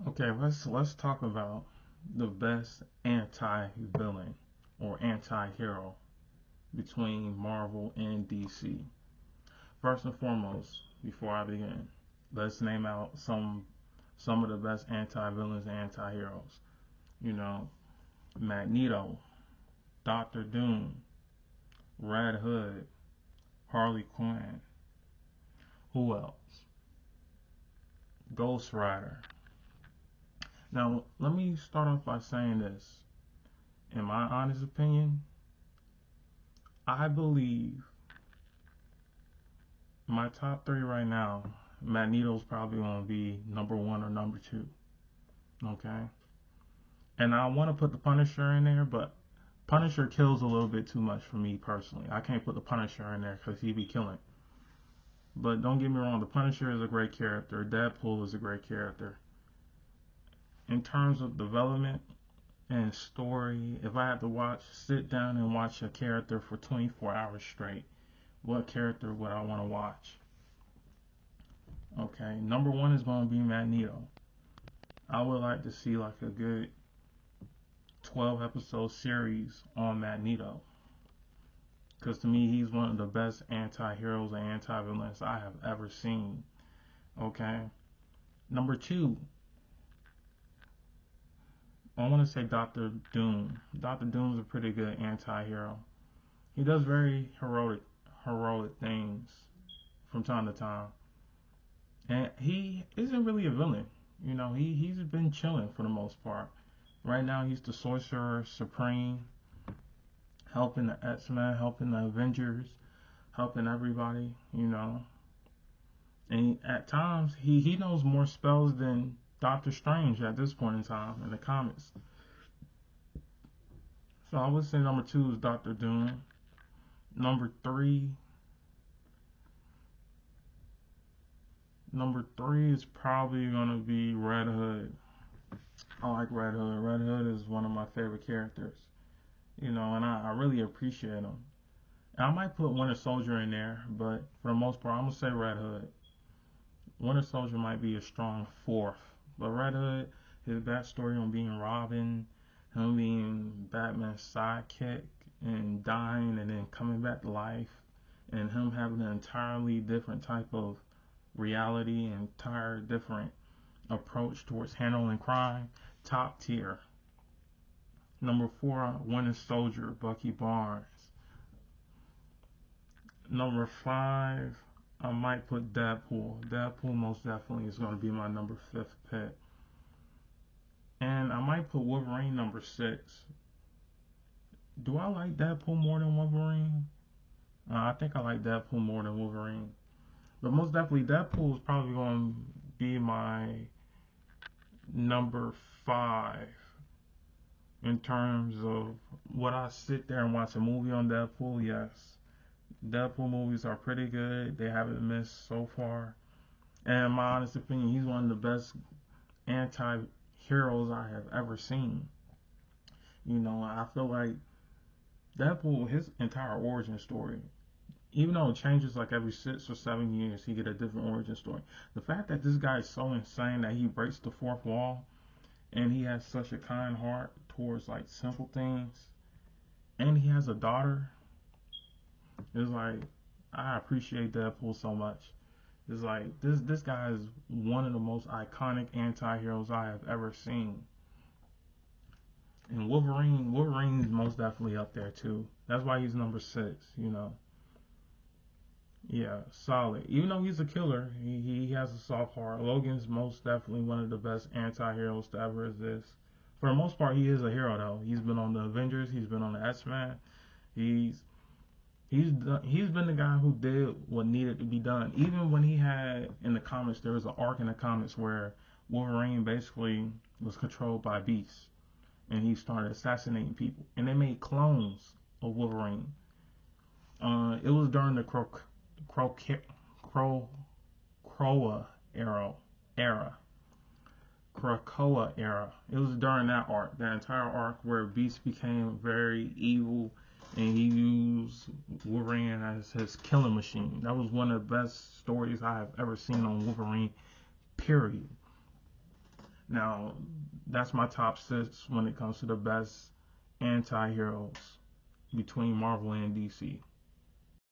Okay, let's talk about the best anti-villain or anti-hero between Marvel and DC. First and foremost, before I begin, let's name out some of the best anti-villains and anti-heroes. You know, Magneto, Doctor Doom, Red Hood, Harley Quinn. Who else? Ghost Rider. Now, let me start off by saying this. In my honest opinion, I believe my top three right now, Magneto's probably going to be number one or number two. Okay? And I want to put the Punisher in there, but Punisher kills a little bit too much for me personally. I can't put the Punisher in there because he'd be killing. But don't get me wrong, the Punisher is a great character. Deadpool is a great character. In terms of development and story, if I had to sit down and watch a character for 24 hours straight, what character would I want to watch? Okay, number one is going to be Magneto. I would like to see like a good 12 episode series on Magneto. Because to me, he's one of the best anti heroes and anti villains I have ever seen. Okay. Number two, I want to say Doctor Doom. Doctor Doom is a pretty good anti hero. He does very heroic things from time to time. And he isn't really a villain. He's been chilling for the most part. Right now, he's the Sorcerer Supreme, helping the X-Men, helping the Avengers, helping everybody. And at times, he knows more spells than Doctor Strange at this point in time in the comics. So I would say number two is Doctor Doom. Number three, number three is probably gonna be Red Hood. I like Red Hood. Red Hood is one of my favorite characters. And I really appreciate him. And I might put Winter Soldier in there, but for the most part, I'm gonna say Red Hood. Winter Soldier might be a strong fourth, but Red Hood, his backstory on being Robin, him being Batman's sidekick and dying and then coming back to life, and him having an entirely different type of reality and entire different approach towards handling crime, top tier. Number four, Winter Soldier, Bucky Barnes. Number five, I might put Deadpool. Deadpool most definitely is going to be my number fifth pick. And I might put Wolverine number six. Do I like Deadpool more than Wolverine? I think I like Deadpool more than Wolverine. But most definitely, Deadpool is probably going to be my number five in terms of what I sit there and watch a movie on Deadpool. Yes, Deadpool movies are pretty good. They haven't missed so far. And in my honest opinion, he's one of the best anti-heroes I have ever seen. I feel like Deadpool, his entire origin story, even though it changes like every 6 or 7 years, he get a different origin story. The fact that this guy is so insane that he breaks the fourth wall and he has such a kind heart towards like simple things, and he has a daughter, is like I appreciate Deadpool so much. It's like this guy is one of the most iconic anti-heroes I have ever seen. And Wolverine's most definitely up there too. That's why he's number six. Yeah, solid. Even though he's a killer, he has a soft heart. Logan's most definitely one of the best anti-heroes to ever exist. For the most part, he is a hero though. He's been on the Avengers. He's been on the X-Men. He's he's been the guy who did what needed to be done. Even when he had in the comics, there was an arc in the comics where Wolverine basically was controlled by beasts, and he started assassinating people, and they made clones of Wolverine. It was during the Cro- Cro- Croa era. Krakoa era. It was during that entire arc, where Beast became very evil, and he used Wolverine as his killing machine. That was one of the best stories I have ever seen on Wolverine. Period. Now, that's my top six when it comes to the best anti-heroes between Marvel and DC.